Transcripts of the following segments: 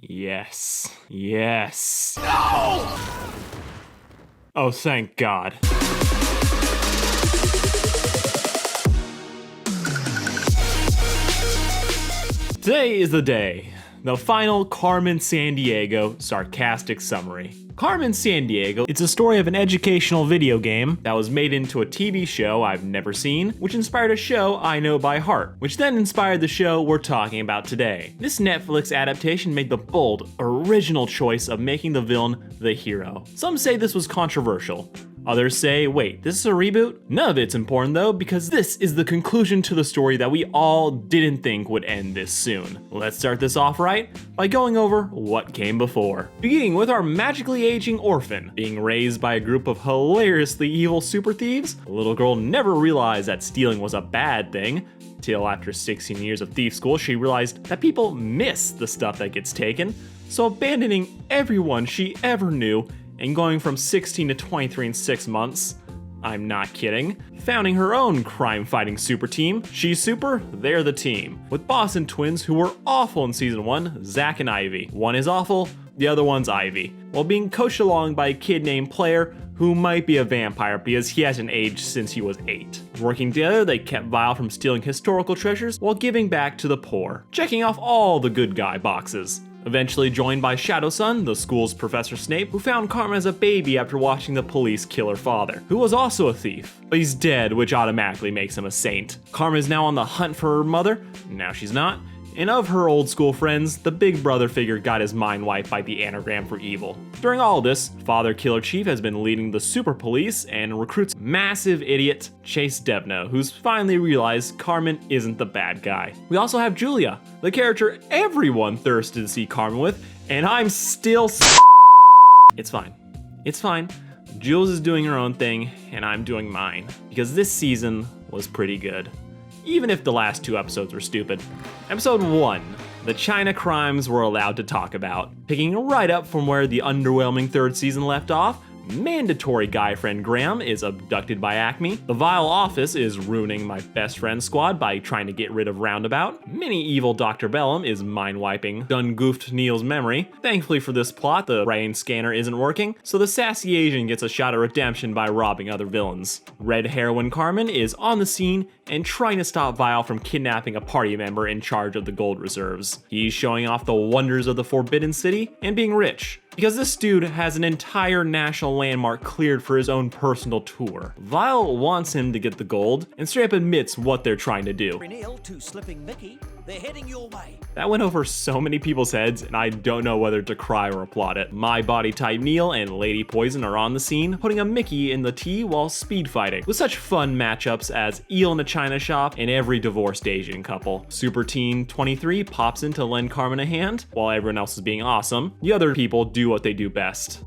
Yes. Yes. No! Oh, thank God. Today is the day. The final Carmen Sandiego Sarcastic summary. Carmen Sandiego, it's a story of an educational video game that was made into a TV show I've never seen, which inspired a show I know by heart, which then inspired the show we're talking about today. This Netflix adaptation made the bold, original choice of making the villain the hero. Some say this was controversial. Others say, wait, this is a reboot? None of it's important though, because this is the conclusion to the story that we all didn't think would end this soon. Let's start this off right by going over what came before. Beginning with our magically aging orphan. Being raised by a group of hilariously evil super thieves, the little girl never realized that stealing was a bad thing, till after 16 years of thief school she realized that people miss the stuff that gets taken, so abandoning everyone she ever knew and going from 16 to 23 in 6 months, I'm not kidding, founding her own crime-fighting super team. She's super, they're the team. With Boston twins who were awful in season 1, Zach and Ivy. One is awful, the other one's Ivy. While being coached along by a kid named Player who might be a vampire because he hasn't aged since he was 8. Working together, they kept Vile from stealing historical treasures while giving back to the poor, checking off all the good guy boxes. Eventually joined by Shadowson, the school's Professor Snape, who found Carmen as a baby after watching the police kill her father, who was also a thief. But he's dead, which automatically makes him a saint. Carmen is now on the hunt for her mother, now she's not. And of her old school friends, the big brother figure got his mind wiped by the anagram for evil. During all this, Father Killer Chief has been leading the super police and recruits massive idiot Chase Devno, who's finally realized Carmen isn't the bad guy. We also have Julia, the character everyone thirsted to see Carmen with, and I'm still It's fine. It's fine. Jules is doing her own thing, and I'm doing mine, because this season was pretty good. Even if the last 2 episodes were stupid. Episode 1, the China crimes we're allowed to talk about. Picking right up from where the underwhelming 3rd season left off, mandatory guy friend Graham is abducted by Acme. The Vile office is ruining my best friend squad by trying to get rid of Roundabout. Mini evil Dr. Bellum is mind-wiping done-goofed Neil's memory. Thankfully for this plot, the brain scanner isn't working, so the sassy Asian gets a shot at redemption by robbing other villains. Red Heroine Carmen is on the scene and trying to stop Vile from kidnapping a party member in charge of the gold reserves. He's showing off the wonders of the Forbidden City and being rich, because this dude has an entire national landmark cleared for his own personal tour. Vile wants him to get the gold and straight up admits what they're trying to do. To slipping Mickey, they're heading your way. That went over so many people's heads, and I don't know whether to cry or applaud it. My Body Type Neil and Lady Poison are on the scene, putting a Mickey in the tea while speed fighting, with such fun matchups as Eel in a China Shop and every divorced Asian couple. Super Teen 23 pops in to lend Carmen a hand, while everyone else is being awesome. The other people do what they do best,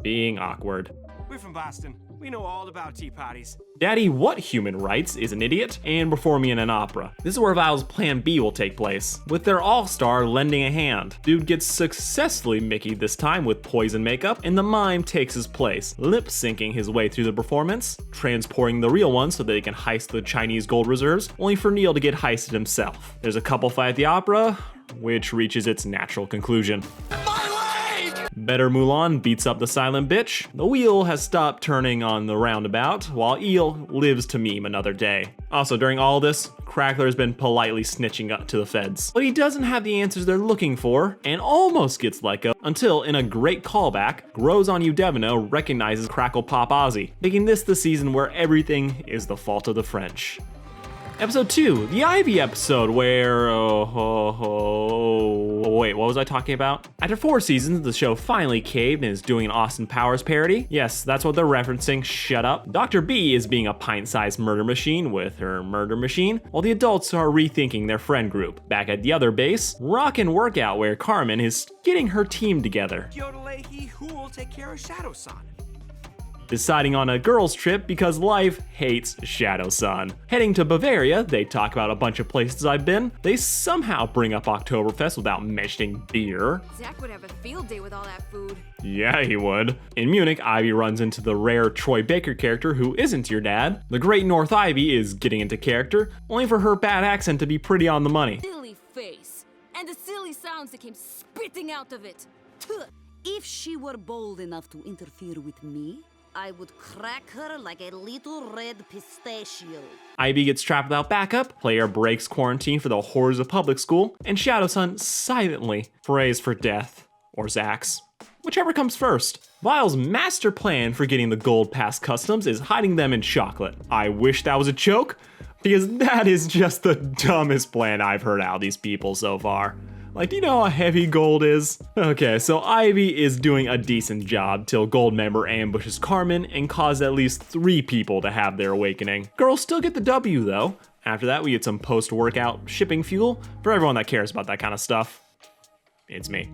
being awkward. We're from Boston. We know all about tea parties. Daddy What Human Rights is an idiot and performing in an opera. This is where Vile's Plan B will take place, with their all-star lending a hand. Dude gets successfully Mickeyed this time with poison makeup, and the mime takes his place, lip-syncing his way through the performance, transporting the real one so that they can heist the Chinese gold reserves, only for Neil to get heisted himself. There's a couple fight at the opera, which reaches its natural conclusion. Better Mulan beats up the silent bitch. The wheel has stopped turning on the roundabout, while Eel lives to meme another day. Also, during all this, Crackler has been politely snitching up to the feds. But he doesn't have the answers they're looking for, and almost gets let go, until, in a great callback, Grows on You Devino recognizes Crackle Pop Ozzy, making this the season where everything is the fault of the French. Episode 2, the Ivy episode where, wait, what was I talking about? After 4 seasons, the show finally caved and is doing an Austin Powers parody. Yes, that's what they're referencing, shut up. Dr. B is being a pint-sized murder machine with her murder machine, while the adults are rethinking their friend group. Back at the other base, Rockin' Workout where Carmen is getting her team together. Yodelay, who will take care of Shadow-san? Deciding on a girls' trip because life hates Shadow-san. Heading to Bavaria, they talk about a bunch of places I've been. They somehow bring up Oktoberfest without mentioning beer. Zach would have a field day with all that food. Yeah, he would. In Munich, Ivy runs into the rare Troy Baker character who isn't your dad. The Great North Ivy is getting into character, only for her bad accent to be pretty on the money. Silly face. And the silly sounds that came spitting out of it. If she were bold enough to interfere with me, I would crack her like a little red pistachio. Ivy gets trapped without backup, player breaks quarantine for the horrors of public school, and Shadowsun silently prays for death, or Zax, whichever comes first. Vile's master plan for getting the gold past customs is hiding them in chocolate. I wish that was a joke, because that is just the dumbest plan I've heard out of these people so far. Like, do you know how heavy gold is? Okay, so Ivy is doing a decent job till Gold member ambushes Carmen and causes at least 3 people to have their awakening. Girls still get the W though. After that, we get some post-workout shipping fuel for everyone that cares about that kind of stuff. It's me.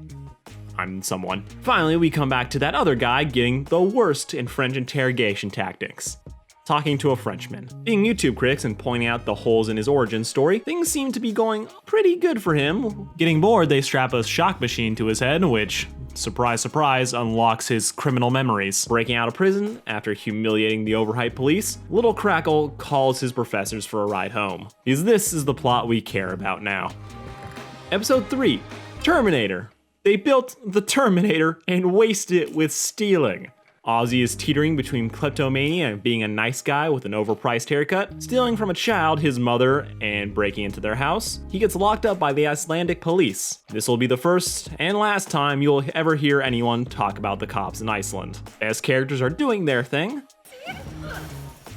I'm someone. Finally, we come back to that other guy getting the worst in French interrogation tactics. Talking to a Frenchman. Being YouTube critics and pointing out the holes in his origin story, things seem to be going pretty good for him. Getting bored, they strap a shock machine to his head, which, surprise surprise, unlocks his criminal memories. Breaking out of prison after humiliating the overhyped police, Little Crackle calls his professors for a ride home. Because this is the plot we care about now. Episode 3, Terminator. They built the Terminator and wasted it with stealing. Ozzy is teetering between kleptomania and being a nice guy with an overpriced haircut, stealing from a child, his mother, and breaking into their house. He gets locked up by the Icelandic police. This will be the first and last time you'll ever hear anyone talk about the cops in Iceland. As characters are doing their thing.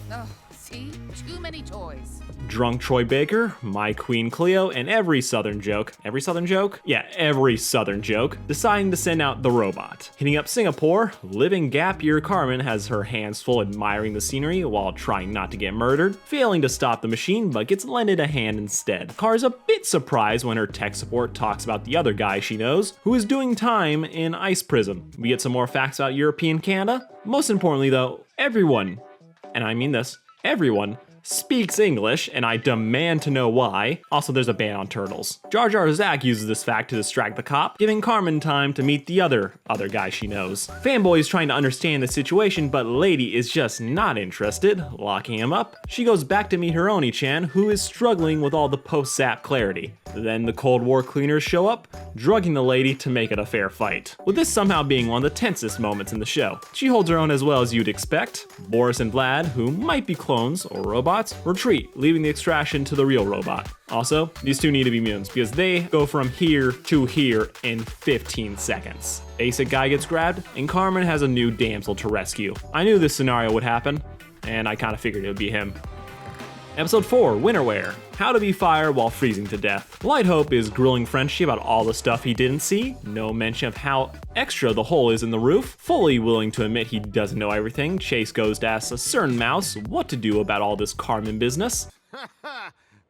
Oh, see? Too many toys. Drunk Troy Baker, My Queen Cleo, and every Southern joke. Every Southern joke? Yeah, every Southern joke. Deciding to send out the robot. Hitting up Singapore, living gap year Carmen has her hands full admiring the scenery while trying not to get murdered, failing to stop the machine but gets lended a hand instead. Car's a bit surprised when her tech support talks about the other guy she knows, who is doing time in ice prison. We get some more facts about European Canada. Most importantly though, everyone, and I mean this, everyone, speaks English, and I demand to know why. Also, there's a ban on turtles. Jar Jar Zach uses this fact to distract the cop, giving Carmen time to meet the other guy she knows. Fanboy is trying to understand the situation, but Lady is just not interested, locking him up. She goes back to meet her Oni-chan, who is struggling with all the post-sap clarity. Then the Cold War cleaners show up, drugging the lady to make it a fair fight. With this somehow being one of the tensest moments in the show. She holds her own as well as you'd expect. Boris and Vlad, who might be clones or robots, retreat, leaving the extraction to the real robot. Also, these two need to be mutants because they go from here to here in 15 seconds. Basic guy gets grabbed, and Carmen has a new damsel to rescue. I knew this scenario would happen, and I kind of figured it would be him. Episode 4, Winterwear. How to be fired while freezing to death. Light Hope is grilling Frenchie about all the stuff he didn't see. No mention of how extra the hole is in the roof. Fully willing to admit he doesn't know everything, Chase goes to ask a certain mouse what to do about all this Carmen business.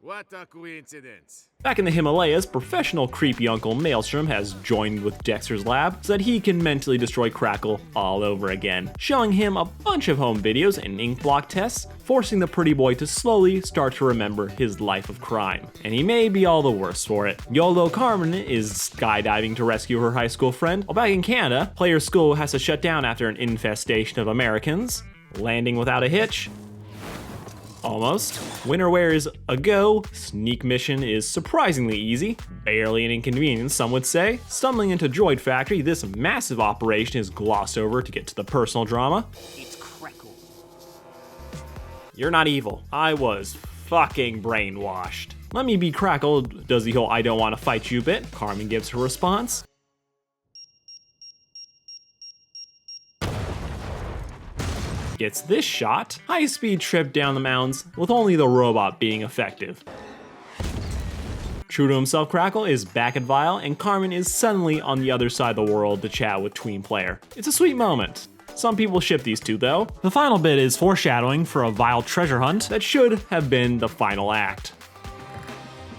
What a coincidence. Back in the Himalayas, professional creepy Uncle Maelstrom has joined with Dexter's lab so that he can mentally destroy Crackle all over again, showing him a bunch of home videos and ink block tests, forcing the pretty boy to slowly start to remember his life of crime. And he may be all the worse for it. YOLO Carmen is skydiving to rescue her high school friend, while back in Canada, Player's school has to shut down after an infestation of Americans, landing without a hitch. Almost. Winterwear is a go. Sneak mission is surprisingly easy. Barely an inconvenience, some would say. Stumbling into Droid Factory, this massive operation is glossed over to get to the personal drama. It's Crackle. You're not evil. I was fucking brainwashed. Let me be Crackle, does the whole I don't want to fight you bit. Carmen gives her response. Gets this shot, high-speed trip down the mountains with only the robot being effective. True to himself, Crackle is back at Vile, and Carmen is suddenly on the other side of the world to chat with Tween Player. It's a sweet moment. Some people ship these two though. The final bit is foreshadowing for a Vile treasure hunt that should have been the final act.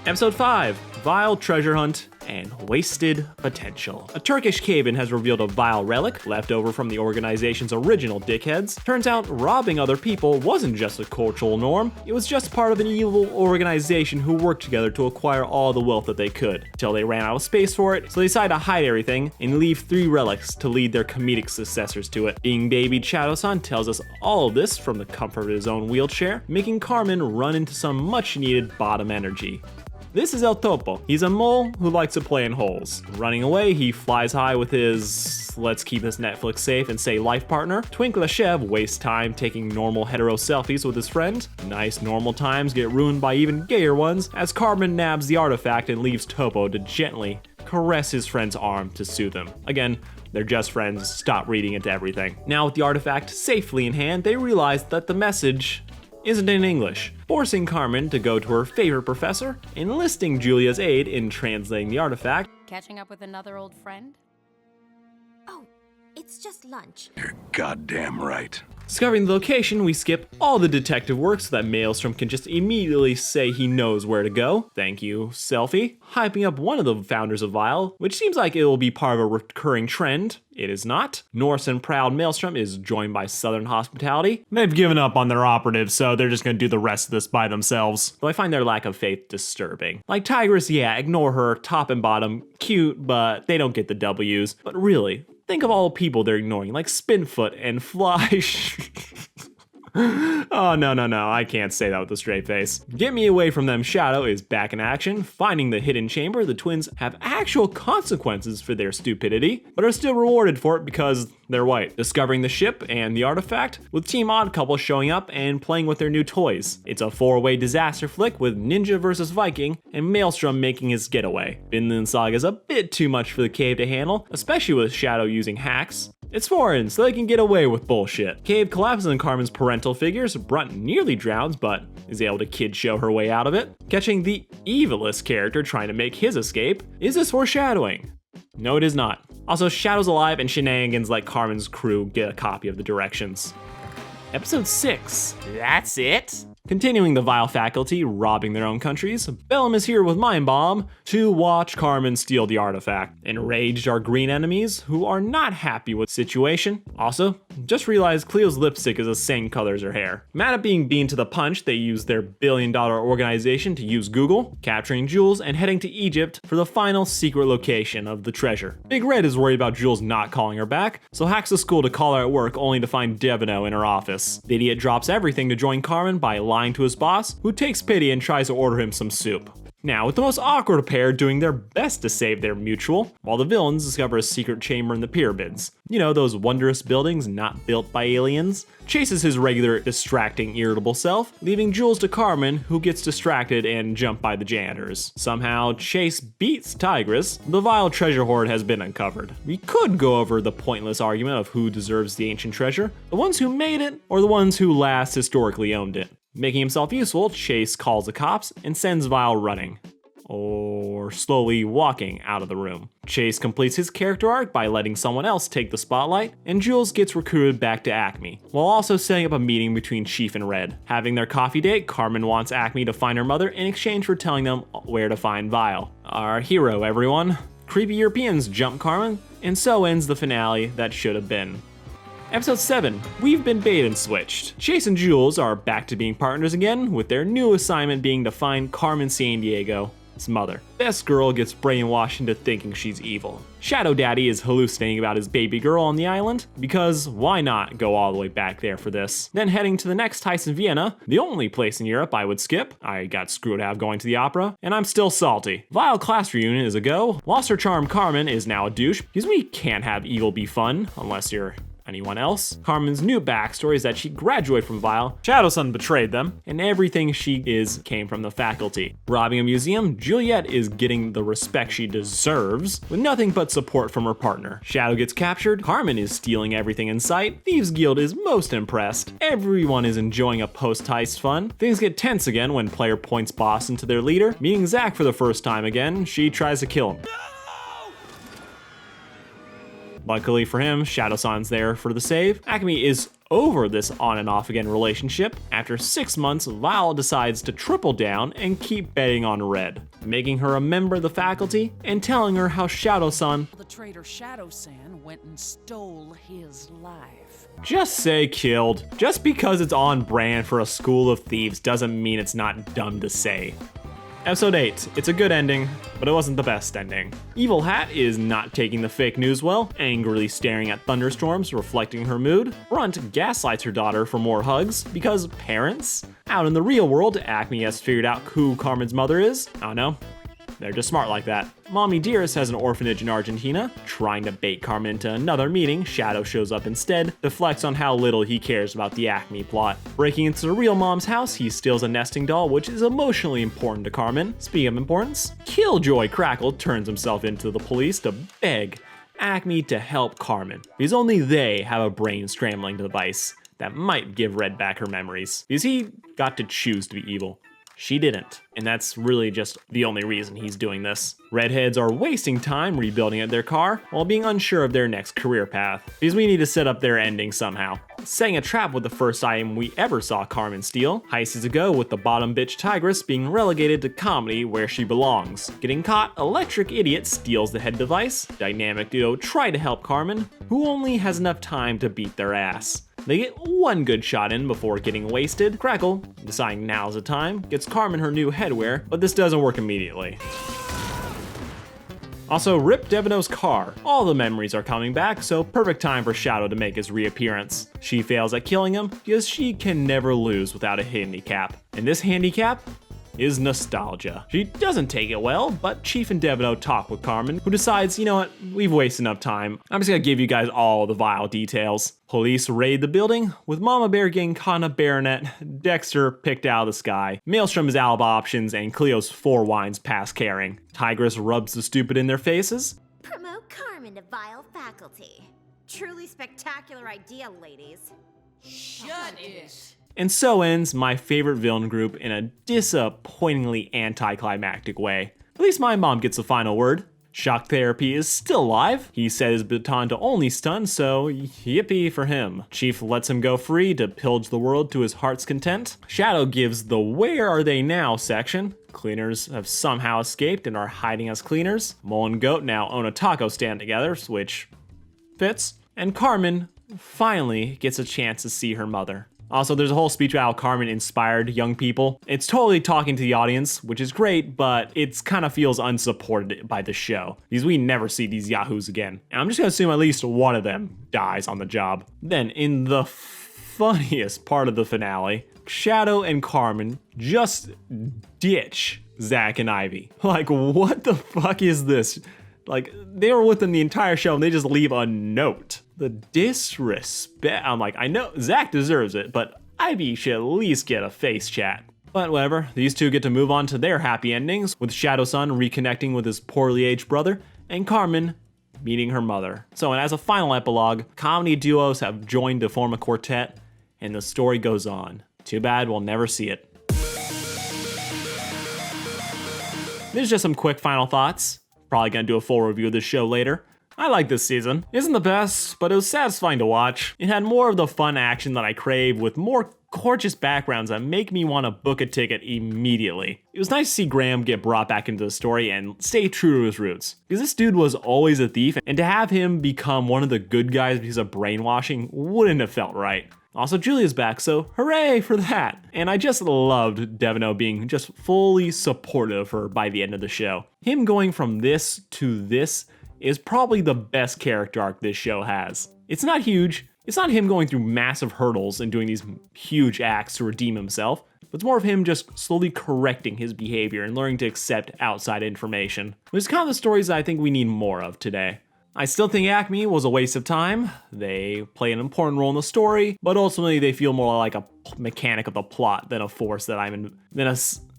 Episode 5, Vile Treasure Hunt and Wasted Potential. A Turkish cave-in has revealed a vile relic left over from the organization's original dickheads. Turns out robbing other people wasn't just a cultural norm, it was just part of an evil organization who worked together to acquire all the wealth that they could, till they ran out of space for it, so they decided to hide everything and leave 3 relics to lead their comedic successors to it. Being baby Shadow-san tells us all of this from the comfort of his own wheelchair, making Carmen run into some much needed bottom energy. This is El Topo. He's a mole who likes to play in holes. Running away, he flies high with his let's keep this Netflix safe and say life partner. Twink Lashev wastes time taking normal hetero selfies with his friend. Nice normal times get ruined by even gayer ones as Carmen nabs the artifact and leaves Topo to gently caress his friend's arm to soothe him. Again, they're just friends, stop reading into everything. Now with the artifact safely in hand, they realize that the message isn't in English, forcing Carmen to go to her favorite professor, enlisting Julia's aid in translating the artifact. Catching up with another old friend? Oh, it's just lunch. Goddamn right. Discovering the location, we skip all the detective work so that Maelstrom can just immediately say he knows where to go. Thank you, selfie. Hyping up one of the founders of Vile, which seems like it will be part of a recurring trend. It is not. Norse and proud Maelstrom is joined by Southern Hospitality. They've given up on their operatives, so they're just gonna do the rest of this by themselves. Though I find their lack of faith disturbing. Like Tigress, yeah, ignore her, top and bottom, cute, but they don't get the W's. But really, think of all the people they're ignoring, like Spinfoot and Fly. Oh, no, I can't say that with a straight face. Get me away from them. Shadow is back in action. Finding the hidden chamber, the twins have actual consequences for their stupidity, but are still rewarded for it because they're white. Discovering the ship and the artifact, with Team Odd Couple showing up and playing with their new toys. It's a four-way disaster flick with Ninja versus Viking and Maelstrom making his getaway. Vinland Saga is a bit too much for the cave to handle, especially with Shadow using hacks. It's foreign, so they can get away with bullshit. Cave collapses on Carmen's parental figures. Brunt nearly drowns, but is able to kid show her way out of it. Catching the evilest character trying to make his escape. Is this foreshadowing? No, it is not. Also, Shadow's alive and shenanigans let Carmen's crew get a copy of the directions. Episode 6. That's it? Continuing the Vile faculty robbing their own countries, Bellum is here with Mind Bomb to watch Carmen steal the artifact. Enraged are green enemies who are not happy with the situation. Also, just realized Cleo's lipstick is the same color as her hair. Mad at being beaten to the punch, they use their billion-dollar organization to use Google, capturing Jules and heading to Egypt for the final secret location of the treasure. Big Red is worried about Jules not calling her back, so hacks the school to call her at work only to find Devino in her office. The idiot drops everything to join Carmen by lying to his boss, who takes pity and tries to order him some soup. Now, with the most awkward pair doing their best to save their mutual, while the villains discover a secret chamber in the pyramids. You know, those wondrous buildings not built by aliens. Chases his regular distracting, irritable self, leaving Jules to Carmen, who gets distracted and jumped by the janitors. Somehow, Chase beats Tigress. The Vile treasure hoard has been uncovered. We could go over the pointless argument of who deserves the ancient treasure, the ones who made it, or the ones who last historically owned it. Making himself useful, Chase calls the cops and sends Vile running, or slowly walking out of the room. Chase completes his character arc by letting someone else take the spotlight, and Jules gets recruited back to Acme, while also setting up a meeting between Chief and Red. Having their coffee date, Carmen wants Acme to find her mother in exchange for telling them where to find Vile. Our hero, everyone. Creepy Europeans jump Carmen, and so ends the finale that should have been. Episode 7, we've been bait and switched. Chase and Jules are back to being partners again, with their new assignment being to find Carmen Sandiego, his mother. Best girl gets brainwashed into thinking she's evil. Shadow Daddy is hallucinating about his baby girl on the island, because why not go all the way back there for this? Then heading to the next heist in Vienna, the only place in Europe I would skip. I got screwed out of going to the opera, and I'm still salty. Vile class reunion is a go. Lost her charm Carmen is now a douche, because we can't have evil be fun, unless you're anyone else. Carmen's new backstory is that she graduated from Vile, Shadowsun betrayed them, and everything she is came from the faculty. Robbing a museum, Juliet is getting the respect she deserves, with nothing but support from her partner. Shadow gets captured, Carmen is stealing everything in sight, Thieves Guild is most impressed, everyone is enjoying a post-heist fun. Things get tense again when player points Boston to their leader. Meeting Zack for the first time again, she tries to kill him. Luckily for him, Shadowsun's there for the save. Acme is over this on and off again relationship. After 6 months, Vile decides to triple down and keep betting on Red, making her a member of the faculty and telling her how Shadowsun, the traitor Shadowsan, went and stole his life. Just say killed. Just because it's on brand for a school of thieves doesn't mean it's not dumb to say. Episode 8. It's a good ending, but it wasn't the best ending. Evil Hat is not taking the fake news well, angrily staring at thunderstorms, reflecting her mood. Brunt gaslights her daughter for more hugs, because parents? Out in the real world, Acme has figured out who Carmen's mother is. I don't know. They're just smart like that. Mommy Dearest has an orphanage in Argentina. Trying to bait Carmen into another meeting, Shadow shows up instead, deflects on how little he cares about the Acme plot. Breaking into the real mom's house, he steals a nesting doll, which is emotionally important to Carmen. Speaking of importance, Killjoy Crackle turns himself into the police to beg Acme to help Carmen, because only they have a brain scrambling device that might give Red back her memories, because he got to choose to be evil. She didn't, and that's really just the only reason he's doing this. Redheads are wasting time rebuilding their car while being unsure of their next career path, because we need to set up their ending somehow. Setting a trap with the first item we ever saw Carmen steal. Heist is a go with the bottom bitch Tigress being relegated to comedy where she belongs. Getting caught, Electric Idiot steals the head device. Dynamic duo try to help Carmen, who only has enough time to beat their ass. They get one good shot in before getting wasted. Crackle, deciding now's the time, gets Carmen her new headwear, but this doesn't work immediately. Also, rip Devino's car. All the memories are coming back, so perfect time for Shadow to make his reappearance. She fails at killing him because she can never lose without a handicap. And this handicap is nostalgia. She doesn't take it well, but Chief and Devino talk with Carmen, who decides, you know what, we've wasted enough time. I'm just gonna give you guys all the vile details. Police raid the building, with Mama Bear getting caught in a baronet, Dexter picked out of the sky, Maelstrom's alibi options, and Cleo's 4 wines past caring. Tigress rubs the stupid in their faces. Promote Carmen to vile faculty. Truly spectacular idea, ladies. Shut it. And so ends my favorite villain group in a disappointingly anticlimactic way. At least my mom gets the final word. Shock Therapy is still alive. He set his baton to only stun, so yippee for him. Chief lets him go free to pillage the world to his heart's content. Shadow gives the "Where are they now?" section. Cleaners have somehow escaped and are hiding as cleaners. Mole and Goat now own a taco stand together, which fits. And Carmen finally gets a chance to see her mother. Also, there's a whole speech about how Carmen inspired young people. It's totally talking to the audience, which is great, but it kind of feels unsupported by the show, because we never see these yahoos again. And I'm just gonna assume at least one of them dies on the job. Then, in the funniest part of the finale, Shadow and Carmen just ditch Zach and Ivy. Like, what the fuck is this? Like, they were with them the entire show and they just leave a note. The disrespect. I'm like, I know Zach deserves it, but Ivy should at least get a face chat. But whatever, these two get to move on to their happy endings, with Shadowsun reconnecting with his poorly aged brother, and Carmen meeting her mother. So, and as a final epilogue, comedy duos have joined to form a quartet, and the story goes on. Too bad we'll never see it. There's just some quick final thoughts. Probably gonna do a full review of this show later. I like this season. Isn't the best, but it was satisfying to watch. It had more of the fun action that I crave, with more gorgeous backgrounds that make me want to book a ticket immediately. It was nice to see Graham get brought back into the story and stay true to his roots, because this dude was always a thief, and to have him become one of the good guys because of brainwashing wouldn't have felt right. Also, Julia's back, so hooray for that. And I just loved Devino being just fully supportive of her by the end of the show. Him going from this to this is probably the best character arc this show has. It's not huge. It's not him going through massive hurdles and doing these huge acts to redeem himself. But it's more of him just slowly correcting his behavior and learning to accept outside information. Which is kind of the stories that I think we need more of today. I still think Acme was a waste of time. They play an important role in the story, but ultimately they feel more like a mechanic of the plot than a force that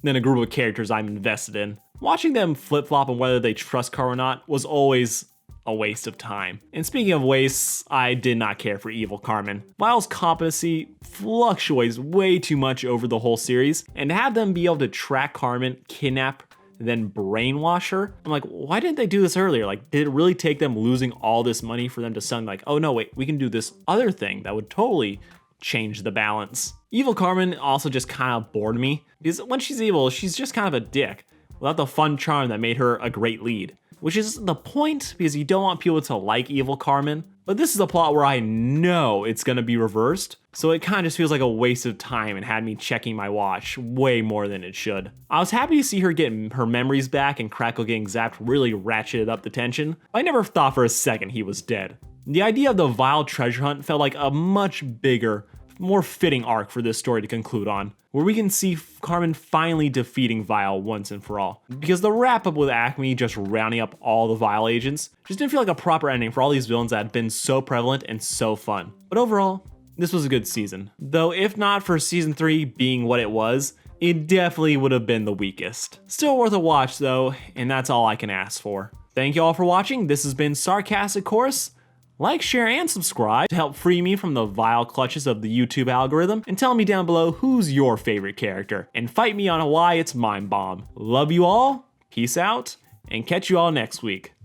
than a group of characters I'm invested in. Watching them flip-flop on whether they trust Carl or not was always a waste of time. And speaking of wastes, I did not care for Evil Carmen. Miles' competency fluctuates way too much over the whole series, and to have them be able to track Carmen, kidnap, then brainwash her, I'm like, why didn't they do this earlier? Like, did it really take them losing all this money for them to suddenly like, oh no, wait, we can do this other thing that would totally change the balance? Evil Carmen also just kind of bored me, because when she's evil, she's just kind of a dick, without the fun charm that made her a great lead. Which is the point, because you don't want people to like Evil Carmen, But this is a plot where I know it's gonna be reversed, so it kinda just feels like a waste of time and had me checking my watch way more than it should. I was happy to see her get her memories back and Crackle getting zapped really ratcheted up the tension, but I never thought for a second he was dead. The idea of the Vile treasure hunt felt like a much bigger, more fitting arc for this story to conclude on, where we can see Carmen finally defeating Vile once and for all. Because the wrap up with Acme just rounding up all the Vile agents just didn't feel like a proper ending for all these villains that had been so prevalent and so fun. But overall, this was a good season. Though if not for season 3 being what it was, it definitely would have been the weakest. Still worth a watch though, and that's all I can ask for. Thank you all for watching. This has been Sarcastic Chorus. Like, share, and subscribe to help free me from the vile clutches of the YouTube algorithm, and tell me down below who's your favorite character, and fight me on why it's Mind Bomb. Love you all, peace out, and catch you all next week.